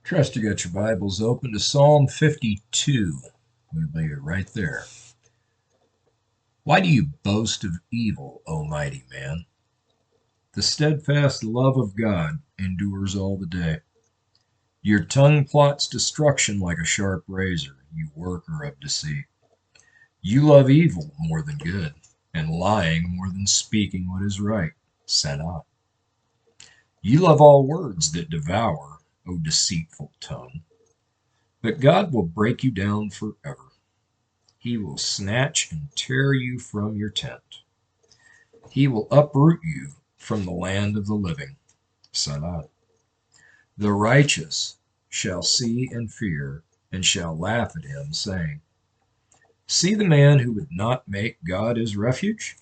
Trust you got your Bibles open to Psalm 52. We'll be right there. Why do you boast of evil, O mighty man? The steadfast love of God endures all the day. Your tongue plots destruction like a sharp razor, you worker of deceit. You love evil more than good, and lying more than speaking what is right. Selah. You love all words that devour, O deceitful tongue. But God will break you down forever. He will snatch and tear you from your tent. He will uproot you from the land of the living. Salah. The righteous shall see and fear, and shall laugh at him, saying, See the man who would not make God his refuge,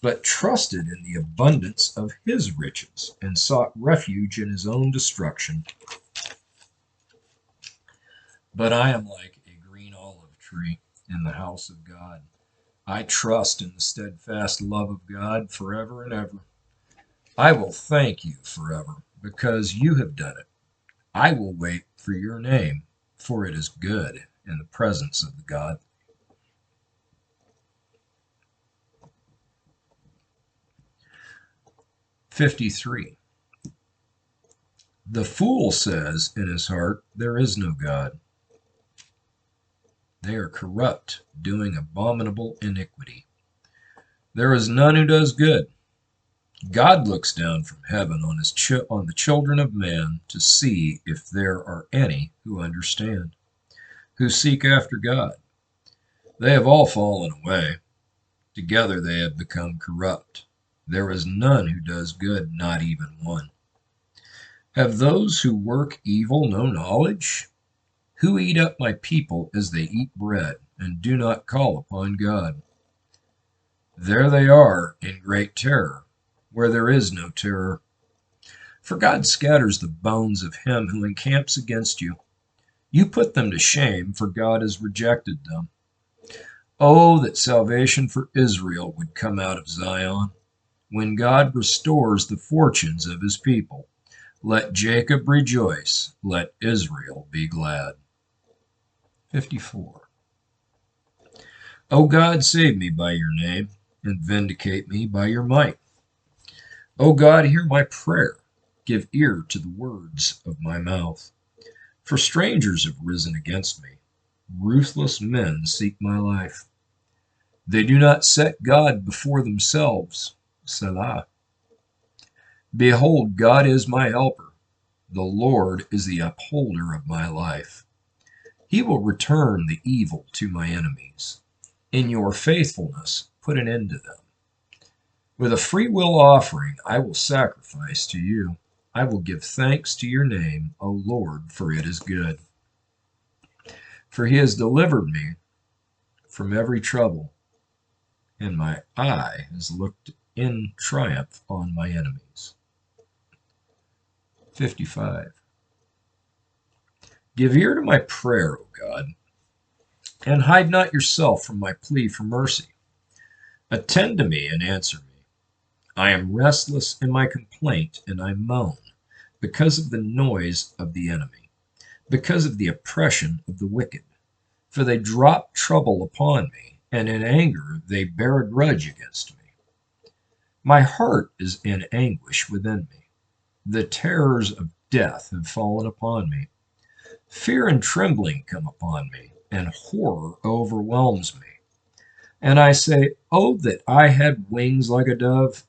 but trusted in the abundance of his riches, and sought refuge in his own destruction. But I am like a green olive tree in the house of God. I trust in the steadfast love of God forever and ever. I will thank you forever because you have done it. I will wait for your name, for it is good in the presence of the God. '53. The fool says in his heart, There is no God. They are corrupt, doing abominable iniquity. There is none who does good. God looks down from heaven on the children of man to see if there are any who understand, who seek after God. They have all fallen away. Together they have become corrupt. There is none who does good, not even one. Have those who work evil no knowledge? Who eat up my people as they eat bread, and do not call upon God? There they are in great terror, where there is no terror. For God scatters the bones of him who encamps against you. You put them to shame, for God has rejected them. Oh, that salvation for Israel would come out of Zion. When God restores the fortunes of his people, let Jacob rejoice, let Israel be glad. 54. O God, save me by your name, and vindicate me by your might. O God, hear my prayer. Give ear to the words of my mouth. For strangers have risen against me. Ruthless men seek my life. They do not set God before themselves. Selah. Behold, God is my helper. The Lord is the upholder of my life. He will return the evil to my enemies. In your faithfulness, put an end to them. With a free will offering, I will sacrifice to you. I will give thanks to your name, O Lord, for it is good. For he has delivered me from every trouble, and my eye has looked in triumph on my enemies. 55. Give ear to my prayer, O God, and hide not yourself from my plea for mercy. Attend to me and answer me. I am restless in my complaint, and I moan because of the noise of the enemy, because of the oppression of the wicked. For they drop trouble upon me, and in anger they bear a grudge against me. My heart is in anguish within me. The terrors of death have fallen upon me. Fear and trembling come upon me, and horror overwhelms me. And I say, Oh, that I had wings like a dove!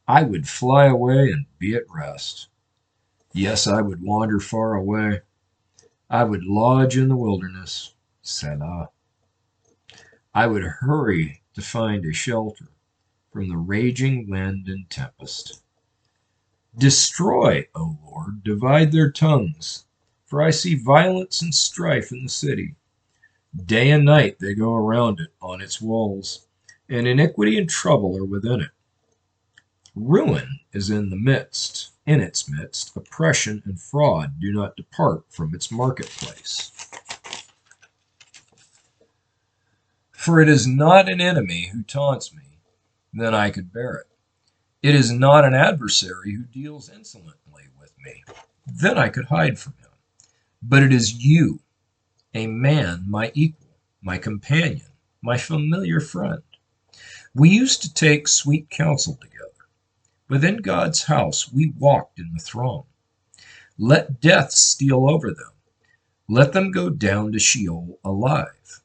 I would fly away and be at rest. Yes, I would wander far away. I would lodge in the wilderness. Selah. I would hurry to find a shelter from the raging wind and tempest. Destroy, O Lord, divide their tongues, for I see violence and strife in the city. Day and night they go around it on its walls, and iniquity and trouble are within it. Ruin is in its midst. Oppression and fraud do not depart from its marketplace. For it is not an enemy who taunts me, then I could bear it. It is not an adversary who deals insolently with me, then I could hide from him. But it is you, a man, my equal, my companion, my familiar friend. We used to take sweet counsel together. Within God's house we walked in the throng. Let death steal over them. Let them go down to Sheol alive.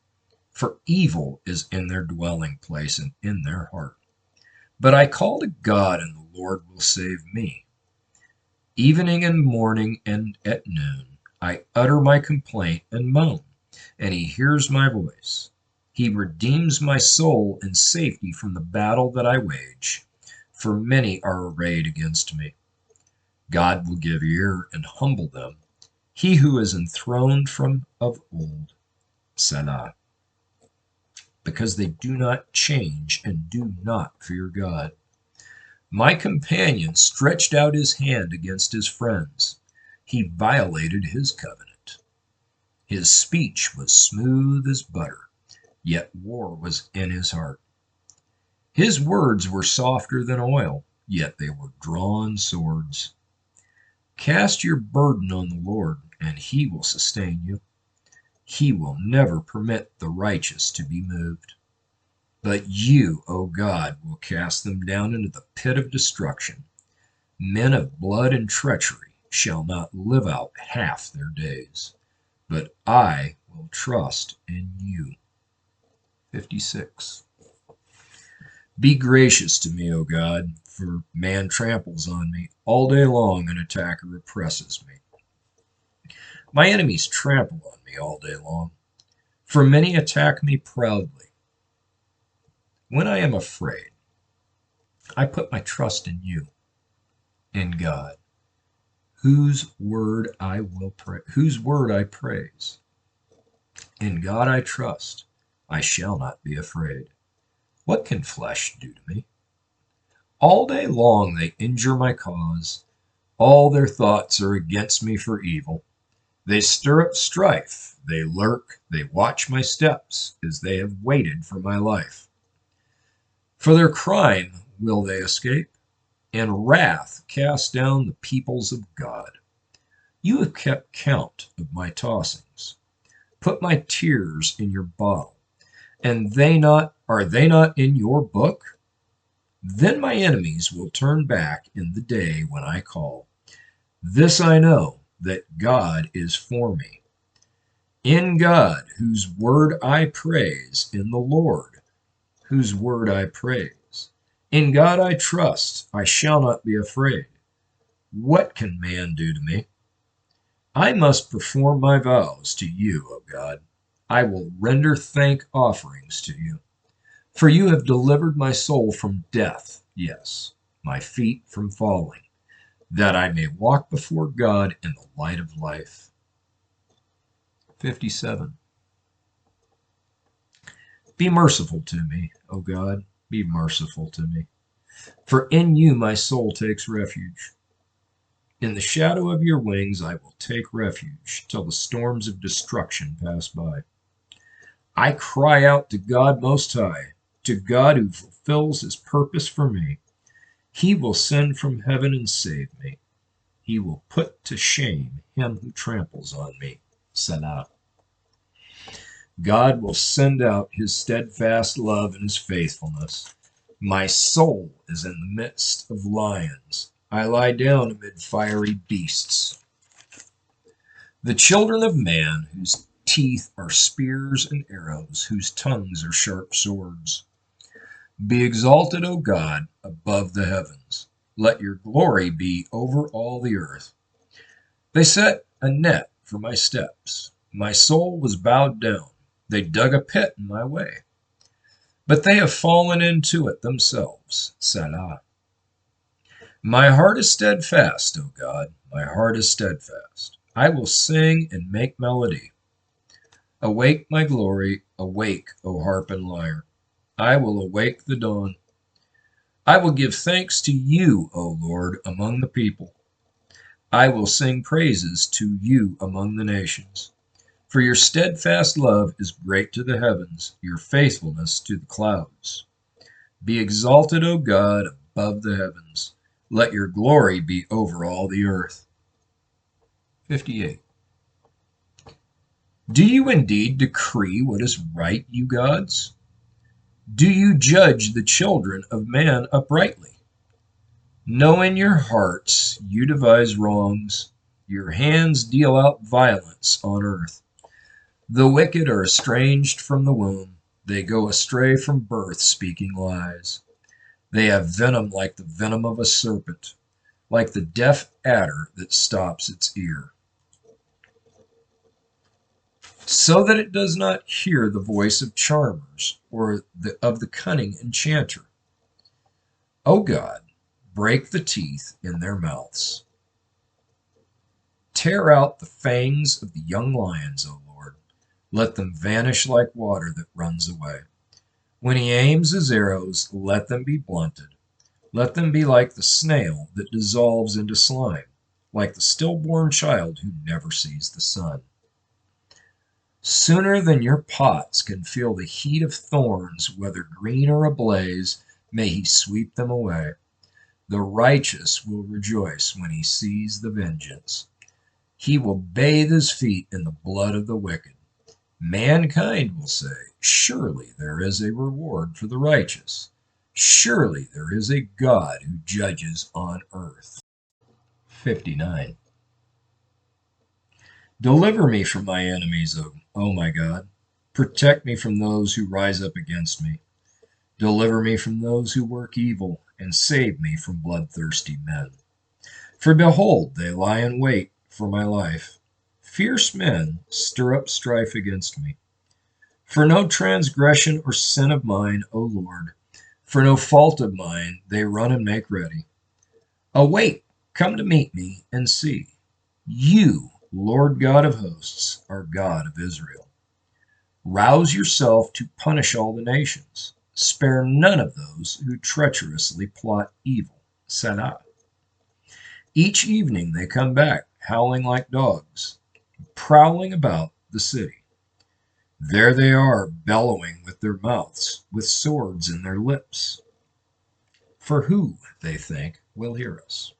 For evil is in their dwelling place and in their heart. But I call to God, and the Lord will save me. Evening and morning and at noon, I utter my complaint and moan, and he hears my voice. He redeems my soul in safety from the battle that I wage, for many are arrayed against me. God will give ear and humble them, he who is enthroned from of old. Selah. Because they do not change and do not fear God. My companion stretched out his hand against his friends. He violated his covenant. His speech was smooth as butter, yet war was in his heart. His words were softer than oil, yet they were drawn swords. Cast your burden on the Lord, and he will sustain you. He will never permit the righteous to be moved. But you, O God, will cast them down into the pit of destruction. Men of blood and treachery shall not live out half their days. But I will trust in you. 56. Be gracious to me, O God, for man tramples on me. All day long an attacker oppresses me. My enemies trample on me all day long, for many attack me proudly. When I am afraid, I put my trust in you, in God, whose word I praise. In God I trust, I shall not be afraid. What can flesh do to me? All day long they injure my cause. All their thoughts are against me for evil. They stir up strife, they lurk, they watch my steps, as they have waited for my life. For their crime will they escape, and wrath cast down the peoples of God. You have kept count of my tossings. Put my tears in your bottle, and are they not in your book? Then my enemies will turn back in the day when I call. This I know, that God is for me. In God, whose word I praise, in the Lord, whose word I praise. In God I trust, I shall not be afraid. What can man do to me? I must perform my vows to you, O God. I will render thank offerings to you. For you have delivered my soul from death, yes, my feet from falling, that I may walk before God in the light of life. 57. Be merciful to me, O God, be merciful to me. For in you my soul takes refuge. In the shadow of your wings I will take refuge till the storms of destruction pass by. I cry out to God Most High, to God who fulfills his purpose for me. He will send from heaven and save me. He will put to shame him who tramples on me. Selah. God will send out his steadfast love and his faithfulness. My soul is in the midst of lions. I lie down amid fiery beasts. The children of man, whose teeth are spears and arrows, whose tongues are sharp swords. Be exalted, O God, above the heavens. Let your glory be over all the earth. They set a net for my steps. My soul was bowed down. They dug a pit in my way. But they have fallen into it themselves. Selah. My heart is steadfast, O God. My heart is steadfast. I will sing and make melody. Awake, my glory. Awake, O harp and lyre. I will awake the dawn. I will give thanks to you, O Lord, among the people. I will sing praises to you among the nations. For your steadfast love is great to the heavens, your faithfulness to the clouds. Be exalted, O God, above the heavens. Let your glory be over all the earth. 58. Do you indeed decree what is right, you gods? Do you judge the children of man uprightly? Know in your hearts you devise wrongs, your hands deal out violence on earth. The wicked are estranged from the womb, they go astray from birth, speaking lies. They have venom like the venom of a serpent, like the deaf adder that stops its ear, so that it does not hear the voice of charmers or of the cunning enchanter. O God, break the teeth in their mouths. Tear out the fangs of the young lions, O Lord. Let them vanish like water that runs away. When he aims his arrows, let them be blunted. Let them be like the snail that dissolves into slime, like the stillborn child who never sees the sun. Sooner than your pots can feel the heat of thorns, whether green or ablaze, may he sweep them away. The righteous will rejoice when he sees the vengeance. He will bathe his feet in the blood of the wicked. Mankind will say, surely there is a reward for the righteous. Surely there is a God who judges on earth. 59. Deliver me from my enemies, O my God. Protect me from those who rise up against me. Deliver me from those who work evil, and save me from bloodthirsty men. For behold, they lie in wait for my life. Fierce men stir up strife against me. For no transgression or sin of mine, O Lord, for no fault of mine, they run and make ready. Awake, come to meet me, and see. You, Lord God of hosts, are God of Israel. Rouse yourself to punish all the nations. Spare none of those who treacherously plot evil. Selah. Each evening they come back, howling like dogs, prowling about the city. There they are, bellowing with their mouths, with swords in their lips. For who, they think, will hear us?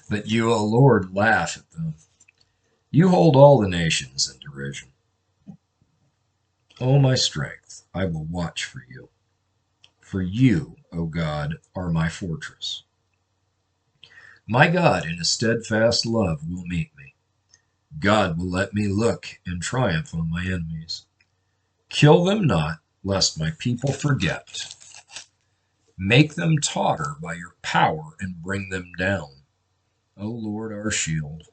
But you, O Lord, laugh at them. You hold all the nations in derision. O my strength, I will watch for you. For you, O God, are my fortress. My God, in his steadfast love, will meet me. God will let me look in triumph on my enemies. Kill them not, lest my people forget. Make them totter by your power and bring them down, O Lord, our shield.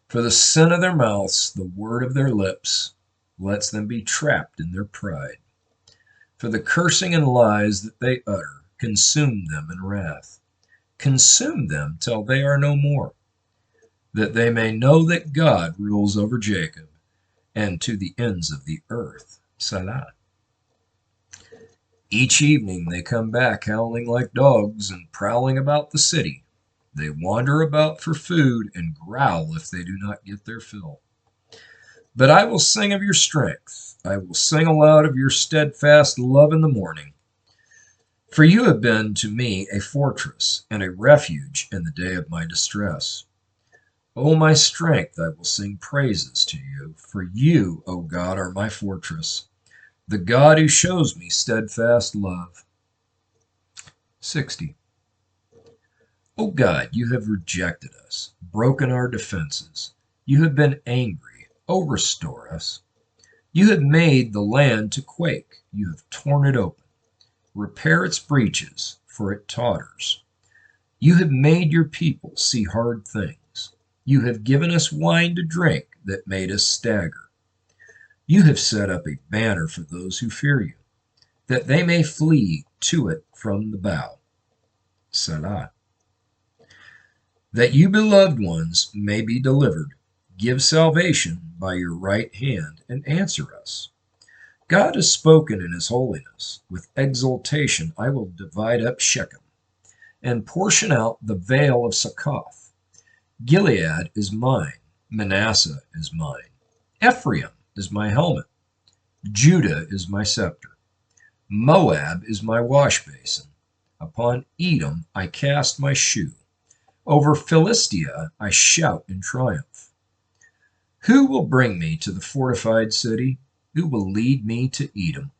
For the sin of their mouths, the word of their lips, lets them be trapped in their pride. For the cursing and lies that they utter, consume them in wrath. Consume them till they are no more, that they may know that God rules over Jacob and to the ends of the earth. Selah. Each evening they come back howling like dogs and prowling about the city. They wander about for food and growl if they do not get their fill. But I will sing of your strength. I will sing aloud of your steadfast love in the morning. For you have been to me a fortress and a refuge in the day of my distress. O my strength, I will sing praises to you. For you, O God, are my fortress, the God who shows me steadfast love. 60. O God, you have rejected us, broken our defenses. You have been angry. O restore us. You have made the land to quake. You have torn it open. Repair its breaches, for it totters. You have made your people see hard things. You have given us wine to drink that made us stagger. You have set up a banner for those who fear you, that they may flee to it from the bow. Selah. That you, beloved ones, may be delivered. Give salvation by your right hand and answer us. God has spoken in his holiness. With exultation I will divide up Shechem and portion out the vale of Succoth. Gilead is mine, Manasseh is mine. Ephraim is my helmet. Judah is my scepter. Moab is my wash basin. Upon Edom I cast my shoe. Over Philistia I shout in triumph. Who will bring me to the fortified city? Who will lead me to Edom?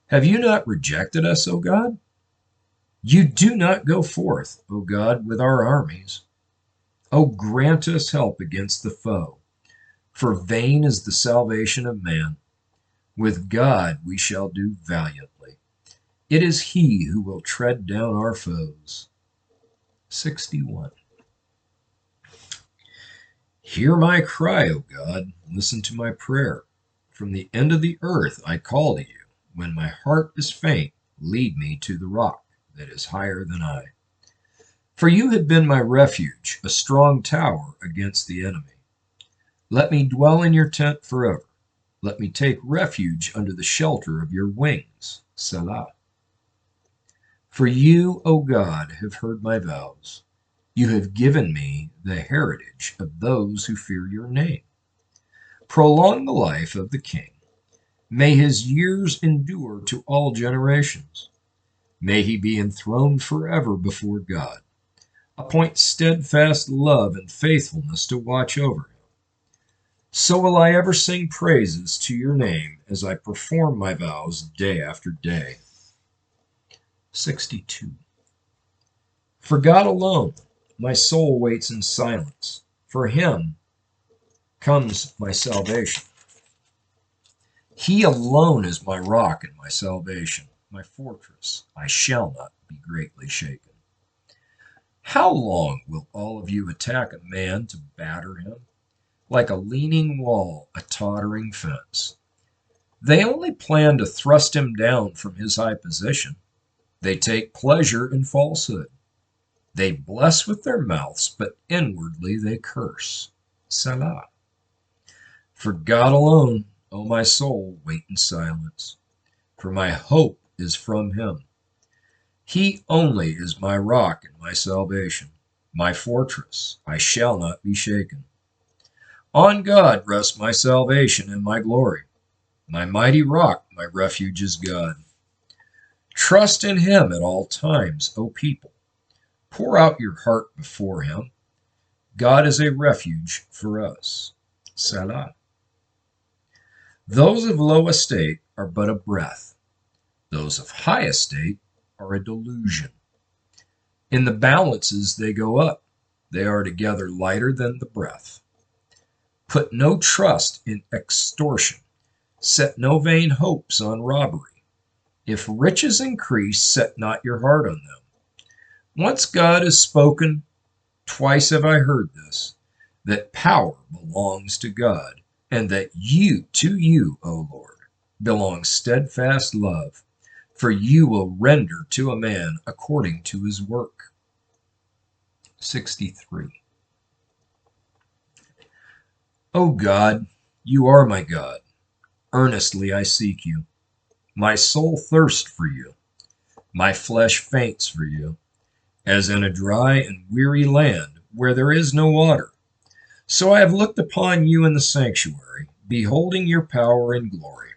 Have you not rejected us, O God? You do not go forth, O God, with our armies. O grant us help against the foe, for vain is the salvation of man. With God we shall do valiantly. It is he who will tread down our foes. 61. Hear my cry, O God. Listen to my prayer. From the end of the earth I call to you. When my heart is faint, lead me to the rock that is higher than I. For you have been my refuge, a strong tower against the enemy. Let me dwell in your tent forever. Let me take refuge under the shelter of your wings. Selah. For you, O God, have heard my vows. You have given me the heritage of those who fear your name. Prolong the life of the king. May his years endure to all generations. May he be enthroned forever before God. Appoint steadfast love and faithfulness to watch over him. So will I ever sing praises to your name as I perform my vows day after day. 62. For God alone, my soul waits in silence. For him comes my salvation. He alone is my rock and my salvation, my fortress. I shall not be greatly shaken. How long will all of you attack a man to batter him? Like a leaning wall, a tottering fence. They only plan to thrust him down from his high position. They take pleasure in falsehood. They bless with their mouths, but inwardly they curse. Selah. For God alone, O my soul, wait in silence, for my hope is from him. He only is my rock and my salvation, my fortress. I shall not be shaken. On God rests my salvation and my glory. My mighty rock, my refuge is God. Trust in him at all times, O people. Pour out your heart before him. God is a refuge for us. Selah. Those of low estate are but a breath. Those of high estate are a delusion. In the balances they go up. They are together lighter than the breath. Put no trust in extortion. Set no vain hopes on robbery. If riches increase, set not your heart on them. Once God has spoken, twice have I heard this, that power belongs to God, and that to you, O Lord, belongs steadfast love, for you will render to a man according to his work. 63. O God, you are my God. Earnestly I seek you. My soul thirsts for you. My flesh faints for you, as in a dry and weary land where there is no water. So I have looked upon you in the sanctuary, beholding your power and glory.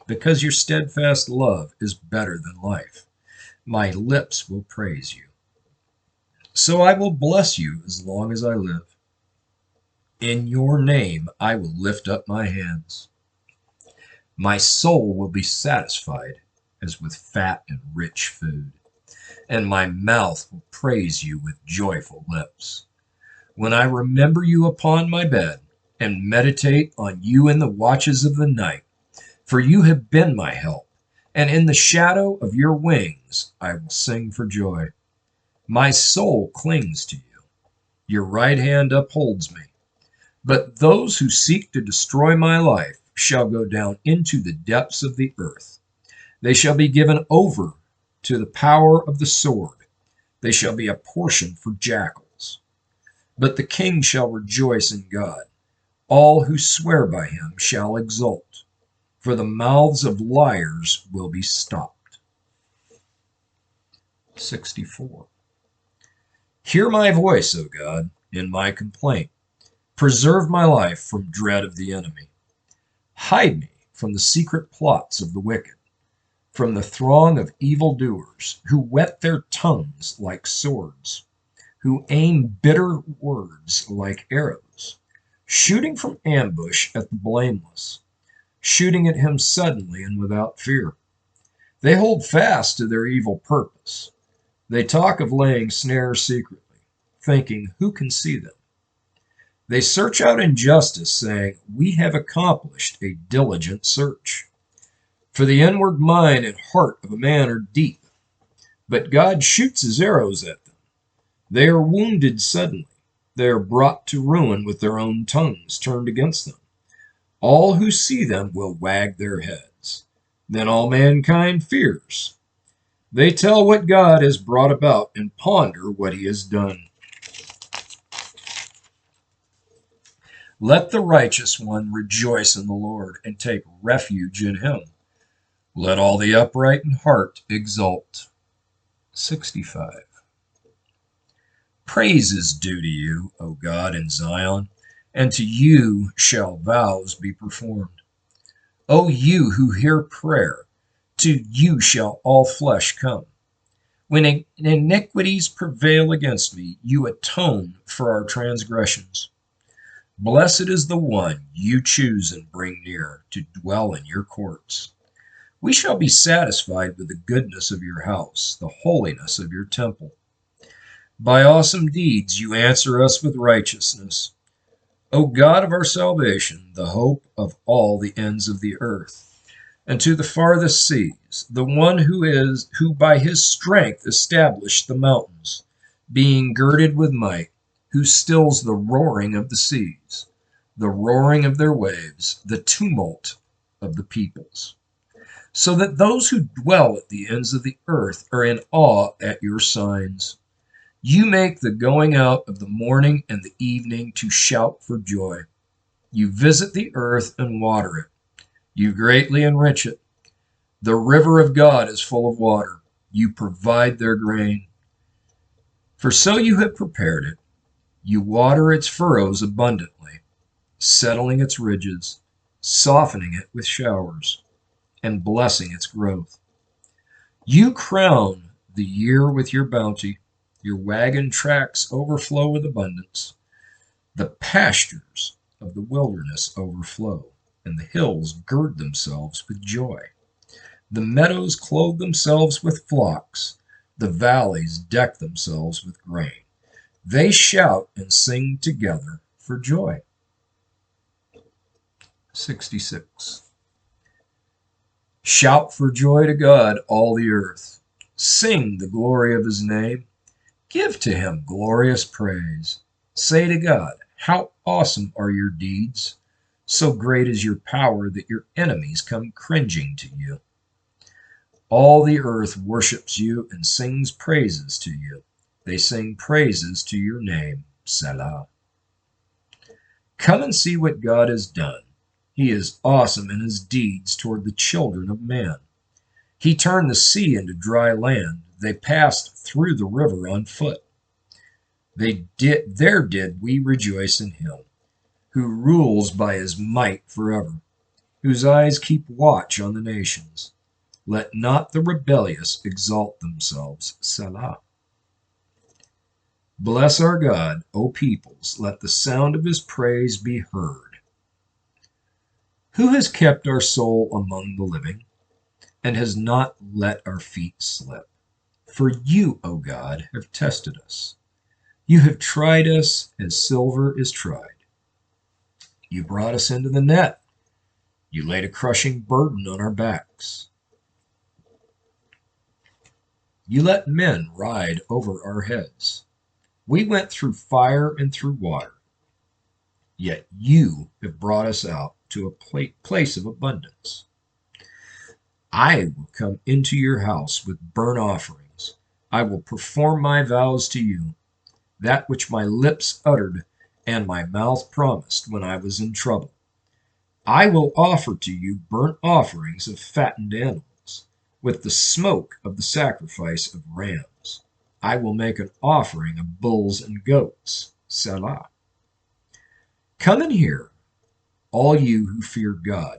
Because your steadfast love is better than life, my lips will praise you. So I will bless you as long as I live. In your name I will lift up my hands. My soul will be satisfied as with fat and rich food, and my mouth will praise you with joyful lips. When I remember you upon my bed and meditate on you in the watches of the night, for you have been my help, and in the shadow of your wings I will sing for joy. My soul clings to you. Your right hand upholds me. But those who seek to destroy my life shall go down into the depths of the earth. They shall be given over to the power of the sword. They shall be a portion for jackals. But the king shall rejoice in God. All who swear by him shall exult, for the mouths of liars will be stopped. 64. Hear my voice, O God, in my complaint. Preserve my life from dread of the enemy. Hide me from the secret plots of the wicked, from the throng of evildoers who whet their tongues like swords, who aim bitter words like arrows, shooting from ambush at the blameless, shooting at him suddenly and without fear. They hold fast to their evil purpose. They talk of laying snares secretly, thinking, who can see them? They search out injustice, saying, we have accomplished a diligent search. For the inward mind and heart of a man are deep, but God shoots his arrows at them. They are wounded suddenly. They are brought to ruin with their own tongues turned against them. All who see them will wag their heads. Then all mankind fears. They tell what God has brought about and ponder what he has done. Let the righteous one rejoice in the Lord and take refuge in him. Let all the upright in heart exult. 65. Praise is due to you, O God, in Zion, and to you shall vows be performed. O you who hear prayer, to you shall all flesh come. When iniquities prevail against me, you atone for our transgressions. Blessed is the one you choose and bring near to dwell in your courts. We shall be satisfied with the goodness of your house, the holiness of your temple. By awesome deeds you answer us with righteousness. O God of our salvation, the hope of all the ends of the earth, and to the farthest seas, the one who by his strength established the mountains, being girded with might, who stills the roaring of the seas, the roaring of their waves, the tumult of the peoples, so that those who dwell at the ends of the earth are in awe at your signs. You make the going out of the morning and the evening to shout for joy. You visit the earth and water it. You greatly enrich it. The river of God is full of water. You provide their grain. For so you have prepared it. You water its furrows abundantly, settling its ridges, softening it with showers, and blessing its growth. You crown the year with your bounty. Your wagon tracks overflow with abundance. The pastures of the wilderness overflow, and the hills gird themselves with joy. The meadows clothe themselves with flocks. The valleys deck themselves with grain. They shout and sing together for joy. 66. Shout for joy to God, all the earth. Sing the glory of his name. Give to him glorious praise. Say to God, how awesome are your deeds. So great is your power that your enemies come cringing to you. All the earth worships you and sings praises to you. They sing praises to your name, Selah. Come and see what God has done. He is awesome in his deeds toward the children of man. He turned the sea into dry land. They passed through the river on foot. There did we rejoice in him, who rules by his might forever, whose eyes keep watch on the nations. Let not the rebellious exalt themselves, Selah. Bless our God, O peoples, let the sound of his praise be heard. Who has kept our soul among the living, and has not let our feet slip? For you, O God, have tested us. You have tried us as silver is tried. You brought us into the net. You laid a crushing burden on our backs. You let men ride over our heads. We went through fire and through water, yet you have brought us out to a place of abundance. I will come into your house with burnt offerings. I will perform my vows to you, that which my lips uttered and my mouth promised when I was in trouble. I will offer to you burnt offerings of fattened animals, with the smoke of the sacrifice of rams. I will make an offering of bulls and goats, Selah. Come and hear, all you who fear God,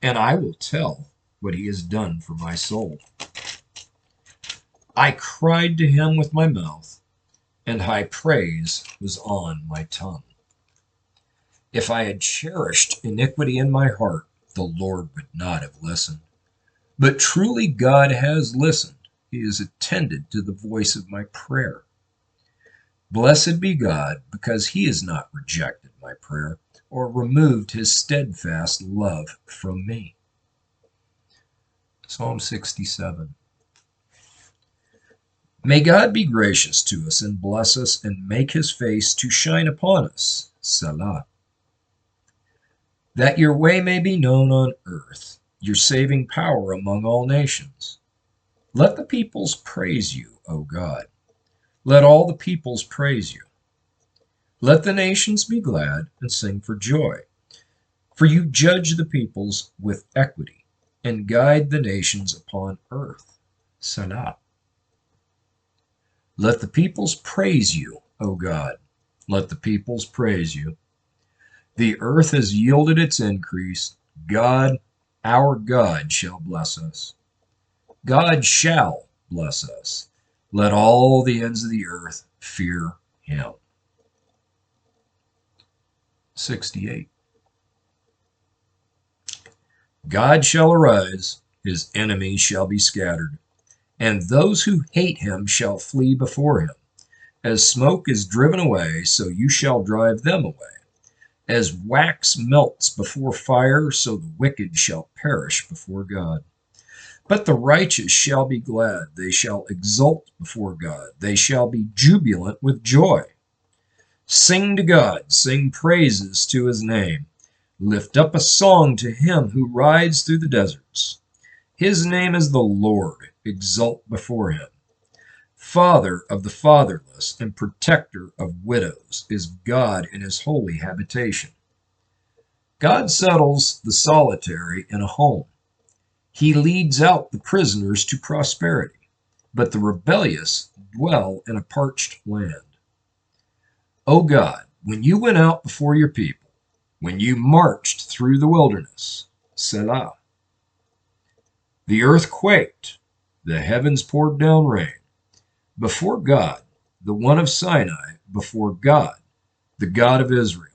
and I will tell what he has done for my soul. I cried to him with my mouth, and high praise was on my tongue. If I had cherished iniquity in my heart, the Lord would not have listened. But truly God has listened. He has attended to the voice of my prayer. Blessed be God, because he has not rejected my prayer or removed his steadfast love from me. Psalm 67. May God be gracious to us and bless us and make his face to shine upon us. Selah. That your way may be known on earth, your saving power among all nations. Let the peoples praise you, O God. Let all the peoples praise you. Let the nations be glad and sing for joy. For you judge the peoples with equity and guide the nations upon earth. Selah. Let the peoples praise you, O God. Let the peoples praise you. The earth has yielded its increase. God, our God, shall bless us. God shall bless us. Let all the ends of the earth fear him. 68. God shall arise, his enemies shall be scattered, and those who hate him shall flee before him. As smoke is driven away, so you shall drive them away. As wax melts before fire, so the wicked shall perish before God. But the righteous shall be glad, they shall exult before God, they shall be jubilant with joy. Sing to God, sing praises to his name. Lift up a song to him who rides through the deserts. His name is the Lord, exult before him. Father of the fatherless and protector of widows is God in his holy habitation. God settles the solitary in a home. He leads out the prisoners to prosperity, but the rebellious dwell in a parched land. O God, when you went out before your people, when you marched through the wilderness, Selah. The earth quaked, the heavens poured down rain. Before God, the one of Sinai, before God, the God of Israel.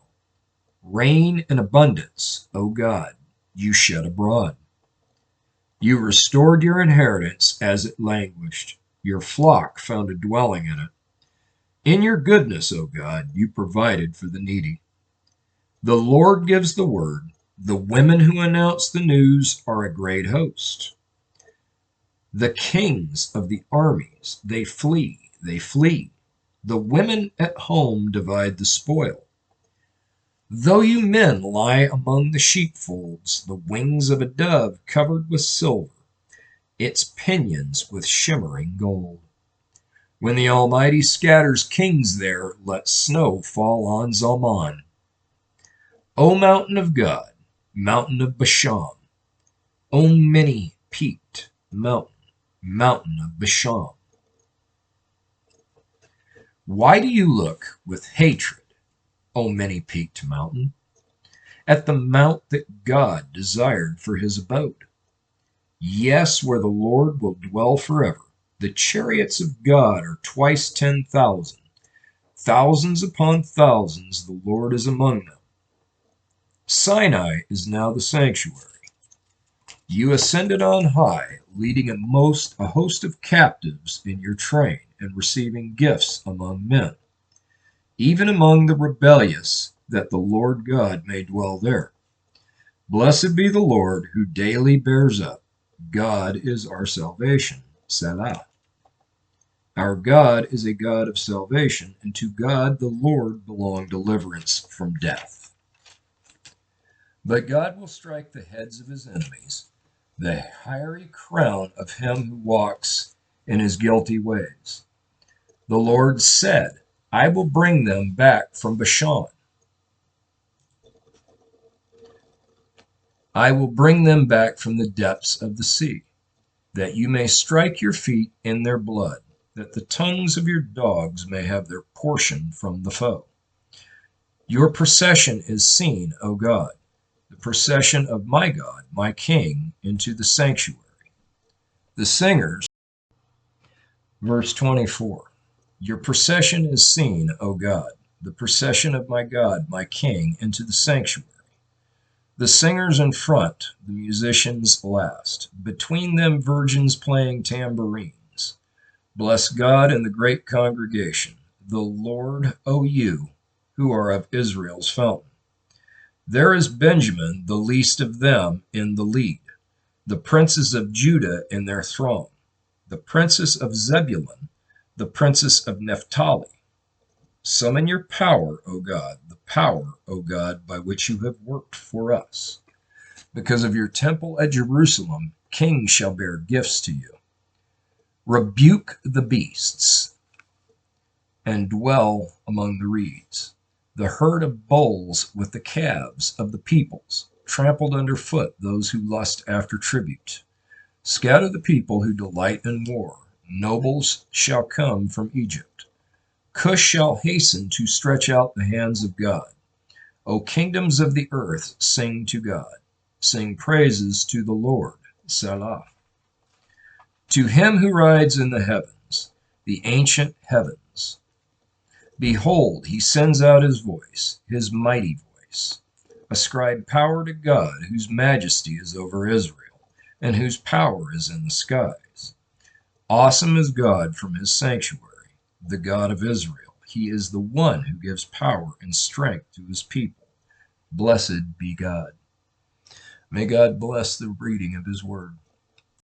Rain in abundance, O God, you shed abroad. You restored your inheritance as it languished. Your flock found a dwelling in it. In your goodness, O God, you provided for the needy. The Lord gives the word. The women who announce the news are a great host. The kings of the armies, they flee, they flee. The women at home divide the spoil. Though you men lie among the sheepfolds, the wings of a dove covered with silver, its pinions with shimmering gold. When the Almighty scatters kings there, let snow fall on Zalman. O mountain of God, mountain of Bashan, O many-peaked mountain, mountain of Bashan. Why do you look with hatred, O many-peaked mountain, at the mount that God desired for his abode? Yes, where the Lord will dwell forever. The chariots of God are twice 10,000. Thousands upon thousands, the Lord is among them. Sinai is now the sanctuary. You ascended on high, leading a host of captives in your train and receiving gifts among men, even among the rebellious, that the Lord God may dwell there. Blessed be the Lord who daily bears up. God is our salvation. Selah. Our God is a God of salvation, and to God the Lord belong deliverance from death. But God will strike the heads of his enemies, the hairy crown of him who walks in his guilty ways. The Lord said, I will bring them back from Bashan. I will bring them back from the depths of the sea, that you may strike your feet in their blood, that the tongues of your dogs may have their portion from the foe. Your procession is seen, O God, the procession of my God, my King, into the sanctuary. The singers, verse 24, your procession is seen, O God. the procession of my God, my King, into the sanctuary. The singers in front, the musicians last. Between them, virgins playing tambourines. Bless God in the great congregation, the Lord, O you, who are of Israel's fountain. There is Benjamin, the least of them, in the lead, the princes of Judah in their throng, the princess of Zebulun, the princess of Naphtali. Summon your power, O God, the power, O God, by which you have worked for us. Because of your temple at Jerusalem, kings shall bear gifts to you. Rebuke the beasts and dwell among the reeds. The herd of bulls with the calves of the peoples, trampled underfoot those who lust after tribute. Scatter the people who delight in war. Nobles shall come from Egypt. Cush shall hasten to stretch out the hands of God. O kingdoms of the earth, sing to God. Sing praises to the Lord. Selah. To him who rides in the heavens, the ancient heavens. Behold, he sends out his voice, his mighty voice. Ascribe power to God, whose majesty is over Israel, and whose power is in the skies. Awesome is God from his sanctuary, the God of Israel. He is the one who gives power and strength to his people. Blessed be God. May God bless the reading of his word.